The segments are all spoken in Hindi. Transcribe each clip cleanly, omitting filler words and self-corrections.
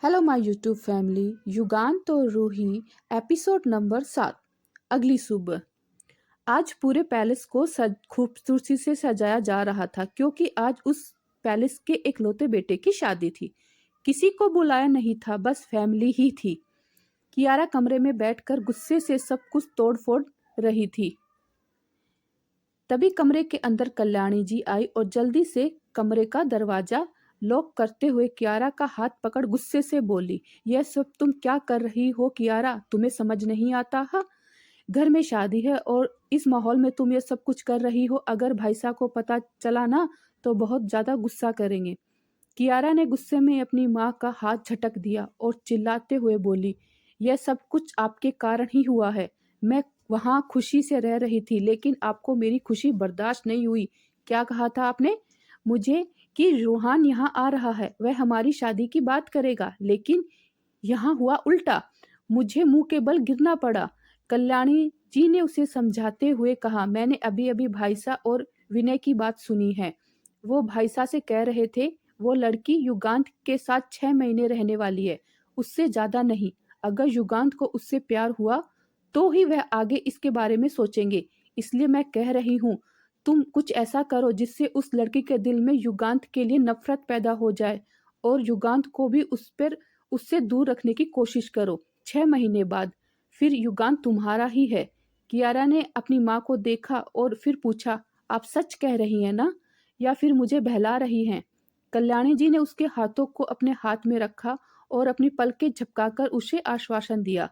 Hello my YouTube family. युगांत और रूही एपिसोड नंबर 7। अगली सुबह। आज पूरे पैलेस को खूबसूरती से सजाया जा रहा था क्योंकि आज उस पैलेस के इकलौते बेटे की शादी थी। किसी को बुलाया नहीं था, बस फैमिली ही थी। कियारा कमरे में बैठकर गुस्से से सब कुछ तोड़ फोड़ रही थी। तभी कमरे के अंदर कल्याणी जी आई और जल्दी से कमरे का दरवाजा लॉक करते हुए कियारा का हाथ पकड़ गुस्से से बोली, यह सब तुम क्या कर रही हो कियारा? तुम्हें समझ नहीं आता है? घर में शादी है और इस माहौल में तुम ये सब कुछ कर रही हो। अगर भाई साहब को पता चला ना तो बहुत ज्यादा गुस्सा करेंगे। कियारा ने गुस्से में अपनी माँ का हाथ झटक दिया और चिल्लाते हुए बोली, यह सब कुछ आपके कारण ही हुआ है। मैं वहां खुशी से रह रही थी लेकिन आपको मेरी खुशी बर्दाश्त नहीं हुई। क्या कहा था आपने मुझे कि रूहान यहाँ आ रहा है, वह हमारी शादी की बात करेगा, लेकिन यहाँ हुआ उल्टा। मुझे मुंह के बल गिरना पड़ा। कल्याणी जी ने उसे समझाते हुए कहा, मैंने अभी अभी भाईसा और विनय की बात सुनी है। वो भाईसा से कह रहे थे वो लड़की युगांत के साथ 6 महीने रहने वाली है, उससे ज्यादा नहीं। अगर युगांत को उससे प्यार हुआ तो ही वह आगे इसके बारे में सोचेंगे। इसलिए मैं कह रही हूँ तुम कुछ ऐसा करो जिससे उस लड़की के दिल में युगांत के लिए नफरत पैदा हो जाए और युगांत को भी उस पर उससे दूर रखने की कोशिश करो। 6 महीने बाद फिर युगांत तुम्हारा ही है। कियारा ने अपनी माँ को देखा और फिर पूछा, आप सच कह रही हैं ना या फिर मुझे बहला रही हैं? कल्याणी जी ने उसके हाथों को अपने हाथ में रखा और अपनी पलकें झपकाकर उसे आश्वासन दिया।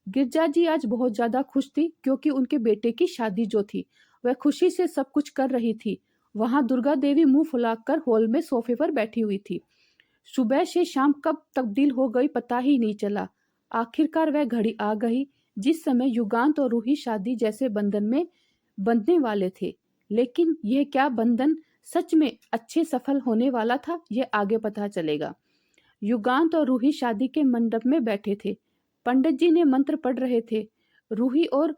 गिरजा जी आज बहुत ज्यादा खुश थी क्योंकि उनके बेटे की शादी जो थी वह खुशी से सब कुछ कर रही थी। वहां दुर्गा देवी मुंह फुलाकर हॉल में सोफे पर बैठी हुई थी। सुबह से शाम कब तब्दील हो गई पता ही नहीं चला। आखिरकार वह घड़ी आ गई जिस समय युगांत और रूही शादी जैसे बंधन में बंधने वाले थे। लेकिन यह क्या बंधन सच में अच्छे सफल होने वाला था, यह आगे पता चलेगा। युगांत और रूही शादी के मंडप में बैठे थे। पंडित जी ने मंत्र पढ़ रहे थे। रूही और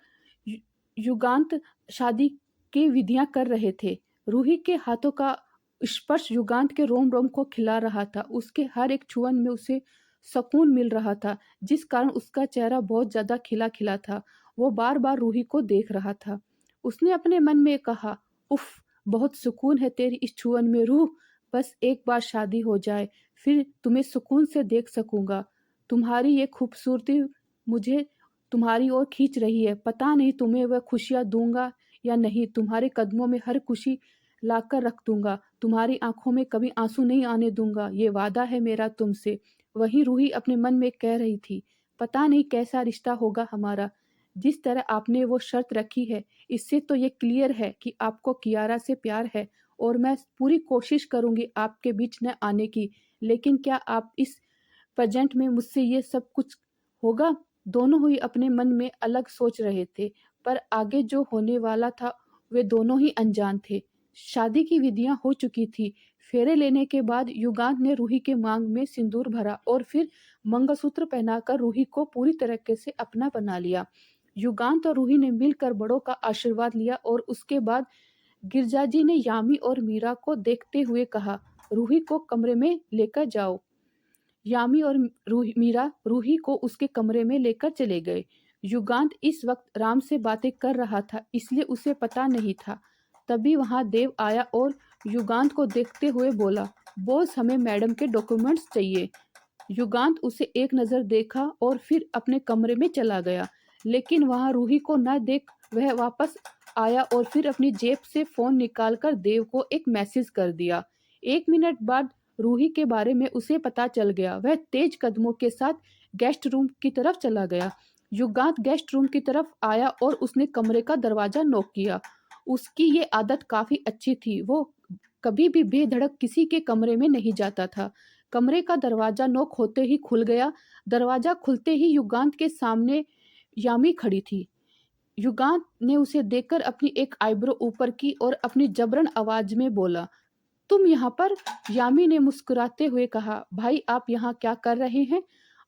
युगांत शादी की विधियां कर रहे थे। रूही के हाथों का स्पर्श युगांत के रोम रोम को खिला रहा था। उसके हर एक छुअन में उसे सुकून मिल रहा था, जिस कारण उसका चेहरा बहुत ज्यादा खिला खिला था। वो बार बार रूही को देख रहा था। उसने अपने मन में कहा, उफ, बहुत सुकून है तेरी इस छुअन में रूह। बस एक बार शादी हो जाए फिर तुम्हें सुकून से देख सकूंगा। तुम्हारी ये खूबसूरती मुझे तुम्हारी ओर खींच रही है। पता नहीं तुम्हें वह खुशियां दूंगा या नहीं। तुम्हारे कदमों में हर खुशी लाकर रख दूंगा। तुम्हारी आंखों में कभी आंसू नहीं आने दूंगा, ये वादा है मेरा तुमसे। वहीं रूही अपने मन में कह रही थी, पता नहीं कैसा रिश्ता होगा हमारा। जिस तरह आपने वो शर्त रखी है इससे तो ये क्लियर है कि आपको कियारा से प्यार है और मैं पूरी कोशिश करूंगी आपके बीच न आने की। लेकिन क्या आप इस प्रेजेंट में मुझसे ये सब कुछ होगा? दोनों ही अपने मन में अलग सोच रहे थे, पर आगे जो होने वाला था वे दोनों ही अनजान थे। शादी की विधियां हो चुकी थी। फेरे लेने के बाद युगांत ने रूही के मांग में सिंदूर भरा और फिर मंगलसूत्र पहनाकर रूही को पूरी तरीके से अपना बना लिया। युगांत और रूही ने मिलकर बड़ों का आशीर्वाद लिया और उसके बाद गिरजाजी ने यामी और मीरा को देखते हुए कहा, रूही को कमरे में लेकर जाओ। यामी और मीरा रूही को उसके कमरे में लेकर चले गए। युगांत इस वक्त राम से बातें कर रहा था इसलिए उसे पता नहीं था। तभी वहां देव आया और युगांत को देखते हुए बोला, बॉस हमें मैडम के डॉक्यूमेंट्स चाहिए। युगांत उसे एक नजर देखा और फिर अपने कमरे में चला गया, लेकिन वहां रूही को न देख वह वापस आया और फिर अपनी जेब से फोन निकालकर देव को एक मैसेज कर दिया। 1 मिनट बाद रूही के बारे में उसे पता चल गया। वह तेज कदमों के साथ गेस्ट रूम की तरफ चला गया। युगांत गेस्ट रूम की तरफ आया और उसने कमरे का दरवाजा नॉक किया। उसकी ये आदत काफी अच्छी थी, वो कभी भी बेधड़क किसी के कमरे में नहीं जाता था। कमरे का दरवाजा नॉक होते ही खुल गया। दरवाजा खुलते ही युगांत के सामने यामी खड़ी थी। युगांत ने उसे देखकर अपनी एक आईब्रो ऊपर की और अपनी जबरन आवाज में बोला, तुम यहाँ पर? यामी ने मुस्कुराते हुए कहा, भाई आप यहाँ क्या कर रहे हैं?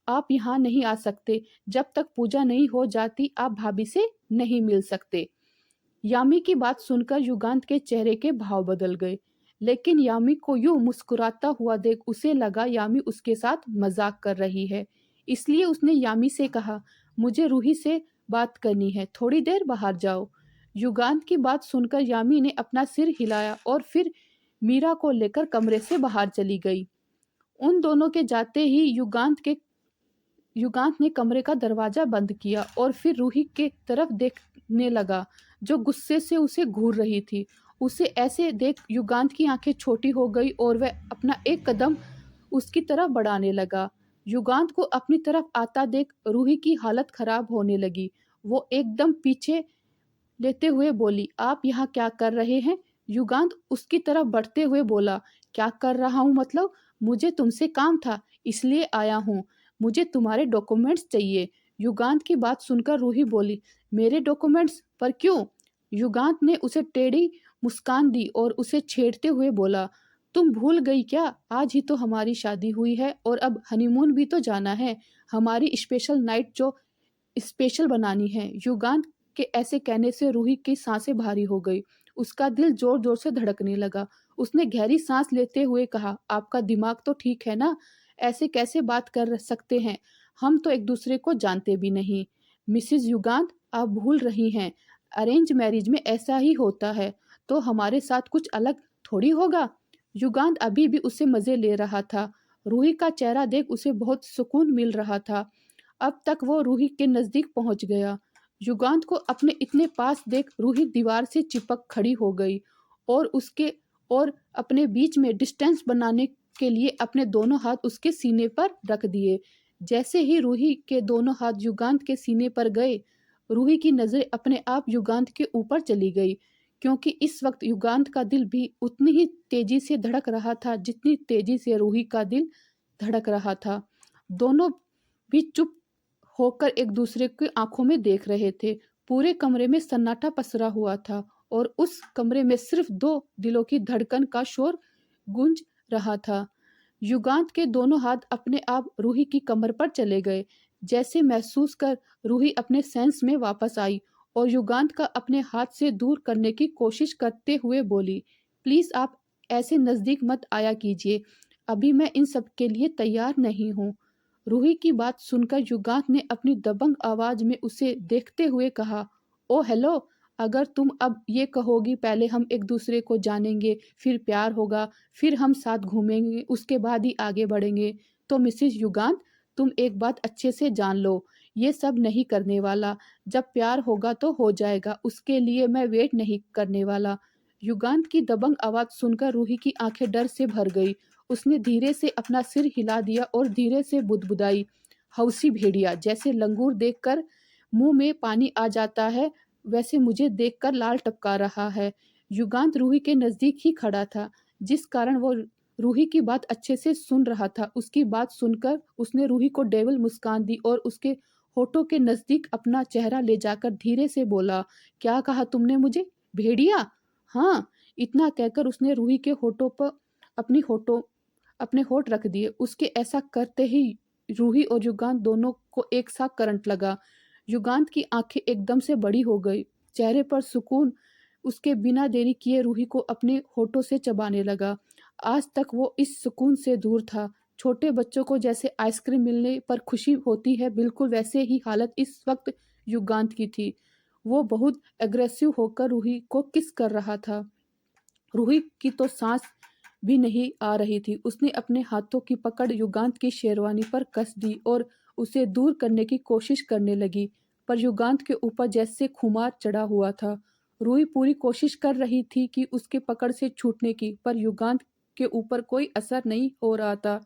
आप यहाँ नहीं आ सकते। जब तक पूजा नहीं हो जाती आप भाभी से नहीं मिल सकते। यामी की बात सुनकर युगांत के चेहरे के भाव बदल गए। लेकिन यामी को यूं मुस्कुराता हुआ देख उसे लगा यामी उसके साथ मजाक कर रही है। इसलिए उसने यामी से कहा, मुझे रूही से बात करनी है, थोड़ी देर बाहर जाओ। युगांत की बात सुनकर यामी ने अपना सिर हिलाया और फिर मीरा को लेकर कमरे से बाहर चली गई। उन दोनों के जाते ही युगांत ने कमरे का दरवाजा बंद किया और फिर रूही के तरफ देखने लगा, जो गुस्से से उसे घूर रही थी। उसे ऐसे देख युगांत की आंखें छोटी हो गई और वह अपना एक कदम उसकी तरफ बढ़ाने लगा। युगांत को अपनी तरफ आता देख रूही की हालत खराब होने लगी। वो एकदम पीछे लेते हुए बोली, आप यहाँ क्या कर रहे हैं? युगांत उसकी तरफ बढ़ते हुए बोला, क्या कर रहा हूँ मतलब? मुझे तुमसे काम था, इसलिए आया हूँ। मुझे तुम्हारे डॉक्यूमेंट्स चाहिए। युगांत की बात सुनकर रूही बोली, मेरे डॉक्यूमेंट्स पर क्यों? युगांत ने उसे टेढ़ी मुस्कान दी और उसे छेड़ते हुए बोला, तुम भूल गई क्या? आज ही तो हमारी शादी हुई है और अब हनीमून भी तो जाना है। हमारी स्पेशल नाइट जो स्पेशल बनानी है। युगांत के ऐसे कहने से रूही की सांसें भारी हो गई। उसका दिल जोर जोर से धड़कने लगा। उसने गहरी सांस लेते हुए कहा, आपका दिमाग तो ठीक है ना? ऐसे कैसे बात कर सकते हैं? हम तो एक दूसरे को जानते भी नहीं। मिसिज युगांत, आप भूल रही हैं। अरेंज मैरिज में ऐसा ही होता है, तो हमारे साथ कुछ अलग थोड़ी होगा। युगांत अभी भी उसे मजे ले रहा था। रूही का चेहरा देख उसे बहुत सुकून मिल रहा था। अब तक वो रूही के नजदीक पहुंच गया। युगांत को अपने इतने पास देख रूही दीवार से चिपक खड़ी हो गई और उसके और अपने बीच में डिस्टेंस बनाने के लिए अपने दोनों हाथ उसके सीने पर रख दिए। जैसे ही रूही के दोनों हाथ युगांत के सीने पर गए, रूही की नजरें अपने आप युगांत के ऊपर चली गई, क्योंकि इस वक्त युगांत का दिल भी उतनी ही तेजी से धड़क रहा था जितनी तेजी से रूही का दिल धड़क रहा था। दोनों भी चुप होकर एक दूसरे की आंखों में देख रहे थे। पूरे कमरे में सन्नाटा पसरा हुआ था और उस कमरे में सिर्फ दो दिलों की धड़कन का शोर गूंज रहा था। युगांत के दोनों हाथ अपने आप रूही की कमर पर चले गए। जैसे महसूस कर रूही अपने सेंस में वापस आई और युगांत का अपने हाथ से दूर करने की कोशिश करते हुए बोली, प्लीज आप ऐसे नजदीक मत आया कीजिए, अभी मैं इन सब के लिए तैयार नहीं हूँ। रूही की बात सुनकर युगांत ने अपनी दबंग आवाज में उसे देखते हुए कहा, ओ हेलो, अगर तुम अब ये कहोगी पहले हम एक दूसरे को जानेंगे, फिर प्यार होगा, फिर हम साथ घूमेंगे, उसके बाद ही आगे बढ़ेंगे, तो मिसेस युगांत, तुम एक बात अच्छे से जान लो, ये सब नहीं करने वाला। जब प्यार होगा तो हो जाएगा, उसके लिए मैं वेट नहीं करने वाला। युगांत की दबंग आवाज सुनकर रूही की आंखें डर से भर गई। उसने धीरे से अपना सिर हिला दिया और धीरे से बुदबुदाई, हौसी भेड़िया, जैसे लंगूर देखकर मुंह में पानी आ जाता है, वैसे मुझे देखकर लाल टपका रहा है। युगांत रूही के नजदीक ही खड़ा था, जिस कारण वो रूही की बात अच्छे से सुन रहा था। उसकी बात सुनकर उसने रूही को डेविल मुस्कान दी और उसके होठों के नजदीक अपना चेहरा ले जाकर धीरे से बोला, क्या कहा तुमने मुझे? भेड़िया? हाँ। इतना कहकर उसने रूही के होठों पर अपनी होठों अपने होठ रख दिए। उसके ऐसा करते ही रूही और युगांत दोनों को एक साथ करंट लगा। युगांत की आंखें एकदम से बड़ी हो गई, चेहरे पर सुकून उसके बिना देरी किए रूही को अपने होठों से चबाने लगा। आज तक वो इस सुकून से दूर था। छोटे बच्चों को जैसे आइसक्रीम मिलने पर खुशी होती है, बिल्कुल वैसे ही हालत इस वक्त युगांत की थी। वो बहुत एग्रेसिव होकर रूही को किस कर रहा था। रूही की तो सांस भी नहीं आ रही थी। उसने अपने हाथों की पकड़ युगांत की शेरवानी पर कस दी और उसे दूर करने की कोशिश करने लगी, पर युगांत के ऊपर जैसे खुमार चढ़ा हुआ था। रूही पूरी कोशिश कर रही थी कि उसके पकड़ से छूटने की, पर युगांत के ऊपर कोई असर नहीं हो रहा था।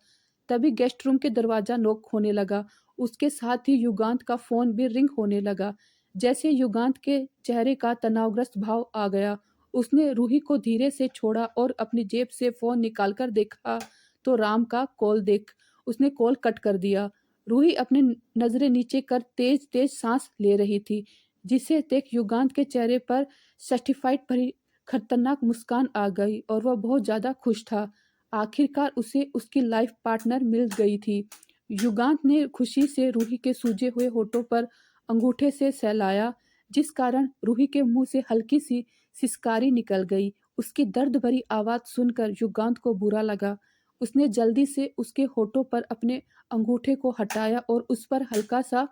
तभी गेस्ट रूम के दरवाजा नॉक होने लगा। उसके साथ ही युगांत का फोन भी रिंग होने लगा। जैसे युगांत के चेहरे का तनावग्रस्त भाव आ गया, उसने रूही को धीरे से छोड़ा और अपनी जेब से फोन निकालकर देखा तो राम का कॉल देख उसने कॉल कट कर दिया। रूही अपनी नजरें नीचे कर तेज तेज सांस ले रही थी, जिसे देख युगांत के चेहरे पर सर्टिफाइड भरी खतरनाक मुस्कान आ गई और वह बहुत ज्यादा खुश था। आखिरकार उसे उसकी लाइफ पार्टनर मिल गई थी। युगांत ने खुशी से रूही के सूजे हुए होठों पर अंगूठे से सहलाया, जिस कारण रूही के मुंह से हल्की सी सिसकारी निकल गई। उसकी दर्द भरी आवाज़ सुनकर युगांत को बुरा लगा। उसने जल्दी से उसके होठों पर अपने अंगूठे को हटाया और उस पर हल्का सा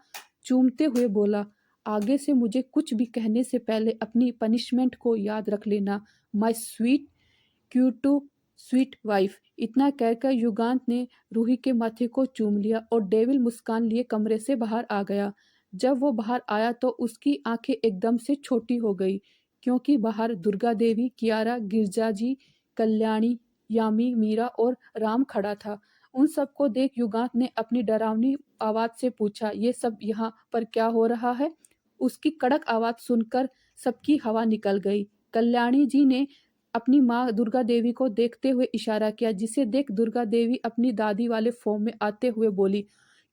चूमते हुए बोला, आगे से मुझे कुछ भी कहने से पहले अपनी पनिशमेंट को याद रख लेना, my sweet cute sweet wife. इतना कहकर युगांत ने रूही के माथे को चूम लिया और डेविल मुस्कान लिए कमरे से बाहर आ गया। जब वो बाहर आया तो उसकी आंखें एकदम से छोटी हो गई, क्योंकि बाहर दुर्गा देवी, कियारा, गिरजा जी, कल्याणी, यामी, मीरा और राम खड़ा था। उन सबको देख युगांत ने अपनी डरावनी आवाज से पूछा, ये सब यहाँ पर क्या हो रहा है? उसकी कड़क आवाज सुनकर सबकी हवा निकल गई। कल्याणी जी ने अपनी माँ दुर्गा देवी को देखते हुए इशारा किया, जिसे देख दुर्गा देवी अपनी दादी वाले फॉर्म में आते हुए बोली,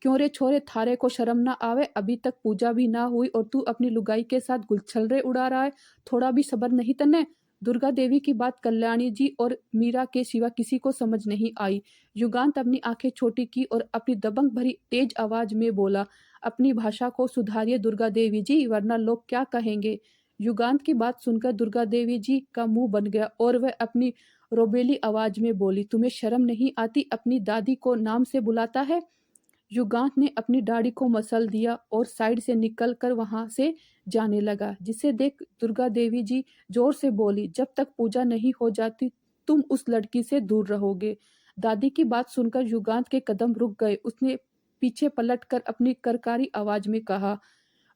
क्यों रे छोरे, थारे को शर्म ना आवे? अभी तक पूजा भी ना हुई और तू अपनी लुगाई के साथ गुलछलरे उड़ा रहा है। थोड़ा भी सब्र नहीं तन्ने? दुर्गा देवी की बात कल्याणी जी और मीरा के सिवा किसी को समझ नहीं आई। युगांत अपनी आंखें छोटी की और अपनी दबंग भरी तेज आवाज में बोला, अपनी भाषा को सुधारिए दुर्गा देवी जी, वरना लोग क्या कहेंगे? युगांत की बात सुनकर दुर्गा देवी जी का मुंह बन गया और वह अपनी रोबेली आवाज में बोली, तुम्हें शर्म नहीं आती? अपनी दादी को नाम से बुलाता है? युगांत ने अपनी दाढ़ी को मसल दिया और साइड से निकल कर वहां से जाने लगा, जिसे देख दुर्गा देवी जी जोर से बोली, जब तक पूजा नहीं हो जाती तुम उस लड़की से दूर रहोगे। दादी की बात सुनकर युगांत के कदम रुक गए। उसने पीछे पलटकर अपनी करकारी आवाज में कहा,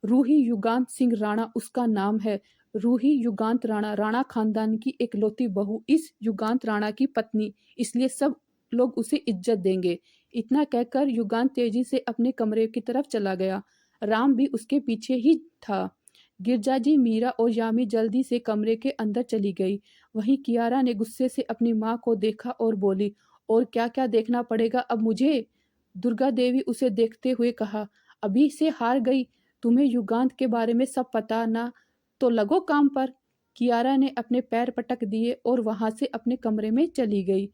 रूही युगांत सिंह राणा उसका नाम है। रूही युगांत राणा, राणा खानदान की एकलौती बहू, इस युगांत राणा की पत्नी, इसलिए सब लोग उसे इज्जत देंगे। इतना कहकर युगांत तेजी से अपने कमरे की तरफ चला गया। राम भी उसके पीछे ही था। गिरजा जी, मीरा और यामी जल्दी से कमरे के अंदर चली गई। वहीं कियारा ने गुस्से से अपनी माँ को देखा और बोली, और क्या क्या देखना पड़ेगा अब मुझे? दुर्गा देवी उसे देखते हुए कहा, अभी से हार गई? तुम्हें युगांत के बारे में सब पता ना, तो लगो काम पर। कियारा ने अपने पैर पटक दिए और वहां से अपने कमरे में चली गई।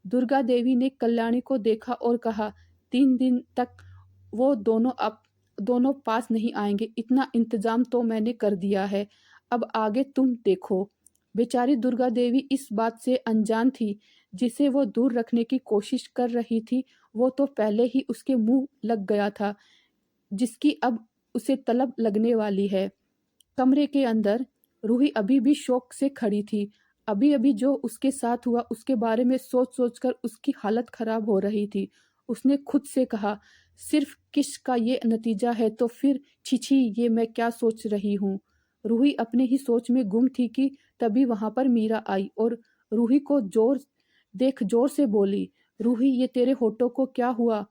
दुर्गा देवी ने कल्याणी को देखा और कहा, 3 दिन तक वो दोनों पास नहीं आएंगे, इतना इंतजाम तो मैंने कर दिया है, अब आगे तुम देखो। बेचारी दुर्गा देवी इस बात से अनजान थी, जिसे वो दूर रखने की कोशिश कर रही थी, वो तो पहले ही उसके मुंह लग गया था, जिसकी अब उसे तलब लगने वाली है। कमरे के अंदर रूही अभी भी शौक से खड़ी थी। अभी अभी जो उसके साथ हुआ उसके बारे में सोच सोच कर उसकी हालत खराब हो रही थी। उसने खुद से कहा, सिर्फ किश का ये नतीजा है तो फिर छिछी, ये मैं क्या सोच रही हूँ। रूही अपने ही सोच में गुम थी कि तभी वहां पर मीरा आई और रूही को जोर से बोली, रूही ये तेरे होठों को क्या हुआ?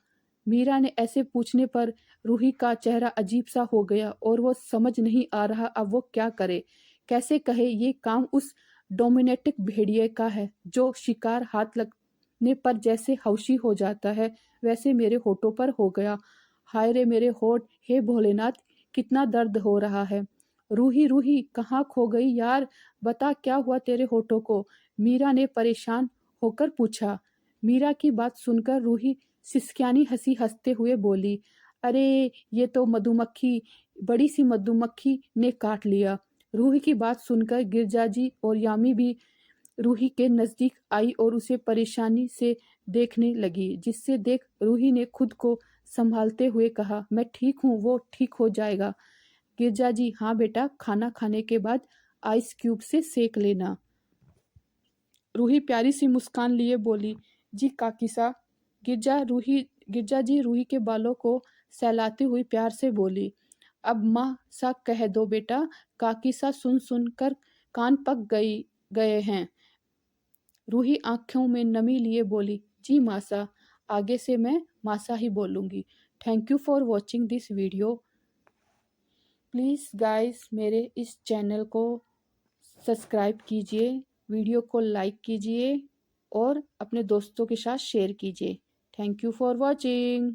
मीरा ने ऐसे पूछने पर रूही का चेहरा अजीब सा हो गया और वो समझ नहीं आ रहा अब वो क्या करे, कैसे कहे। ये काम उस डोमिनेटिक भेड़िए का है जो शिकार हाथ लगने पर जैसे हौशी हो जाता है, वैसे मेरे होठों पर हो गया। हाय रे मेरे होठ, हे भोलेनाथ, कितना दर्द हो रहा है। रूही रूही कहाँ खो गई यार, बता क्या हुआ तेरे होठों को? मीरा ने परेशान होकर पूछा। मीरा की बात सुनकर रूही सिसक्यानी हंसी हंसते हुए बोली, अरे ये तो मधुमक्खी, बड़ी सी मधुमक्खी ने काट लिया। रूही की बात सुनकर गिरजा जी और यामी भी रूही के नजदीक आई और उसे परेशानी से देखने लगी, जिससे देख रूही ने खुद को संभालते हुए कहा, मैं ठीक हूँ, वो ठीक हो जाएगा। गिरजा जी, हाँ बेटा, खाना खाने के बाद आइस क्यूब से सेक लेना। रूही प्यारी सी मुस्कान लिए बोली, जी काकीसा। गिरजा जी रूही के बालों को सहलाती हुई प्यार से बोली, अब माँ सा कह दो बेटा, काकीसा सुन सुनकर कान पक गए हैं। रूही आंखों में नमी लिए बोली, जी मासा, आगे से मैं मासा ही बोलूँगी। Thank you for watching this video. Please guys मेरे इस चैनल को सब्सक्राइब कीजिए, वीडियो को लाइक कीजिए और अपने दोस्तों के साथ शेयर कीजिए। Thank you for watching.